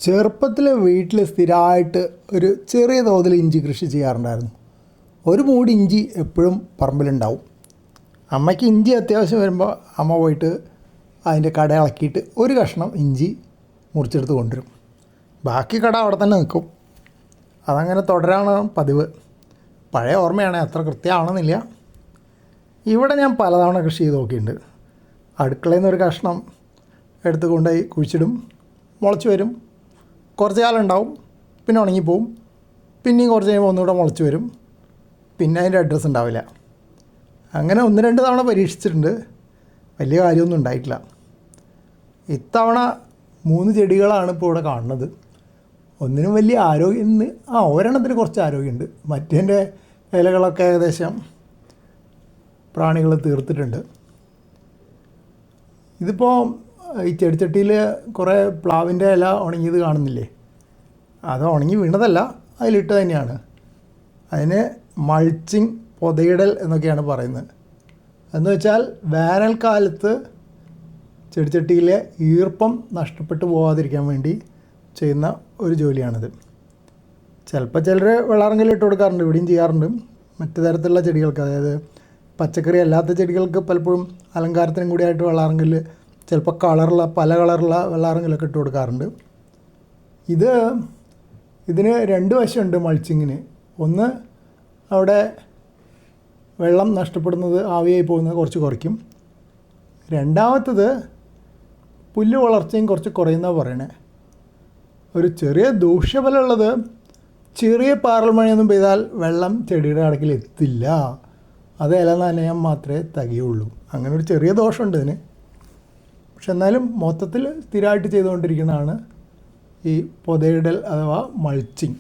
ചെറുപ്പത്തിൽ വീട്ടിൽ സ്ഥിരമായിട്ട് ഒരു ചെറിയ തോതിൽ ഇഞ്ചി കൃഷി ചെയ്യാറുണ്ടായിരുന്നു. ഒരു മൂടി ഇഞ്ചി എപ്പോഴും പറമ്പിലുണ്ടാവും. അമ്മയ്ക്ക് ഇഞ്ചി അത്യാവശ്യം വരുമ്പോൾ അമ്മ പോയിട്ട് അതിൻ്റെ കട ഇളക്കിയിട്ട് ഒരു കഷ്ണം ഇഞ്ചി മുറിച്ചെടുത്ത് കൊണ്ടുവരും. ബാക്കി കട അവിടെ തന്നെ നിൽക്കും. അതങ്ങനെ തുടരാണ് പതിവ്. പഴയ ഓർമ്മയാണ്, അത്ര കൃത്യമാണെന്നില്ല. ഇവിടെ ഞാൻ പലതവണ കൃഷി ചെയ്ത് നോക്കിയിട്ടുണ്ട്. അടുക്കളയിൽ നിന്ന് ഒരു കഷ്ണം എടുത്ത് കൊണ്ടുപോയി കുഴിച്ചിടും, മുളച്ച് വരും, കുറച്ച് കാലം ഉണ്ടാവും, പിന്നെ ഉണങ്ങിപ്പോവും, പിന്നെയും കുറച്ച് കഴിയുമ്പോൾ ഒന്നുകൂടെ മുളച്ച് വരും, പിന്നെ അതിൻ്റെ അഡ്രസ്സ് ഉണ്ടാവില്ല. അങ്ങനെ 1-2 തവണ പരീക്ഷിച്ചിട്ടുണ്ട്. വലിയ കാര്യമൊന്നും ഉണ്ടായിട്ടില്ല. ഇത്തവണ 3 ചെടികളാണ് ഇപ്പോൾ ഇവിടെ കാണുന്നത്. ഒന്നിനും വലിയ ആരോഗ്യം, ഒരെണ്ണത്തിന് കുറച്ച് ആരോഗ്യമുണ്ട്. മറ്റേൻ്റെ ഇലകളൊക്കെ ഏകദേശം പ്രാണികൾ തീർത്തിട്ടുണ്ട്. ഇതിപ്പോൾ ഈ ചെടിച്ചട്ടിയിൽ കുറേ പ്ലാവിൻ്റെ ഇല ഉണങ്ങിയത് കാണുന്നില്ലേ? അത് ഉണങ്ങി വീണതല്ല, അതിലിട്ട് തന്നെയാണ്. അതിന് മൾച്ചിങ്, പൊതയിടൽ എന്നൊക്കെയാണ് പറയുന്നത്. എന്ന് വെച്ചാൽ വേനൽക്കാലത്ത് ചെടിച്ചട്ടിയിലെ ഈർപ്പം നഷ്ടപ്പെട്ടു പോകാതിരിക്കാൻ വേണ്ടി ചെയ്യുന്ന ഒരു ജോലിയാണിത്. ചിലപ്പോൾ ചിലർ വെള്ളാറങ്കൽ ഇട്ട് കൊടുക്കാറുണ്ട്, ഇവിടെയും ചെയ്യാറുണ്ട്. മറ്റു തരത്തിലുള്ള ചെടികൾക്ക്, അതായത് പച്ചക്കറി അല്ലാത്ത ചെടികൾക്ക് പലപ്പോഴും അലങ്കാരത്തിനും കൂടിയായിട്ട് വെള്ളാറങ്കൽ, ചിലപ്പോൾ പല കളറുള്ള വെള്ളാറങ്കലൊക്കെ ഇട്ട് കൊടുക്കാറുണ്ട്. ഇതിന് 2 വശമുണ്ട് മൾച്ചിങ്ങിന്. ഒന്ന്, അവിടെ വെള്ളം നഷ്ടപ്പെടുന്നത്, ആവിയായി പോകുന്നത് കുറച്ച് കുറയ്ക്കും. രണ്ടാമത്തത്, പുല്ല് വളർച്ചയും കുറച്ച് കുറയുന്നതാണ് പറയണേ. ഒരു ചെറിയ ദൂഷ്യഫലമുള്ളത്, ചെറിയ പാറൽ മഴയൊന്നും പെയ്താൽ വെള്ളം ചെടിയുടെ അടക്കിൽ എത്തില്ല. അത് ഇല നനയാൻ മാത്രമേ തികയുള്ളൂ. അങ്ങനെ ഒരു ചെറിയ ദോഷമുണ്ട് ഇതിന്. പക്ഷെ എന്നാലും മൊത്തത്തിൽ സ്ഥിരമായിട്ട് ചെയ്തുകൊണ്ടിരിക്കുന്നതാണ് ഈ പൊതയിടൽ അഥവാ മൾച്ചിങ്.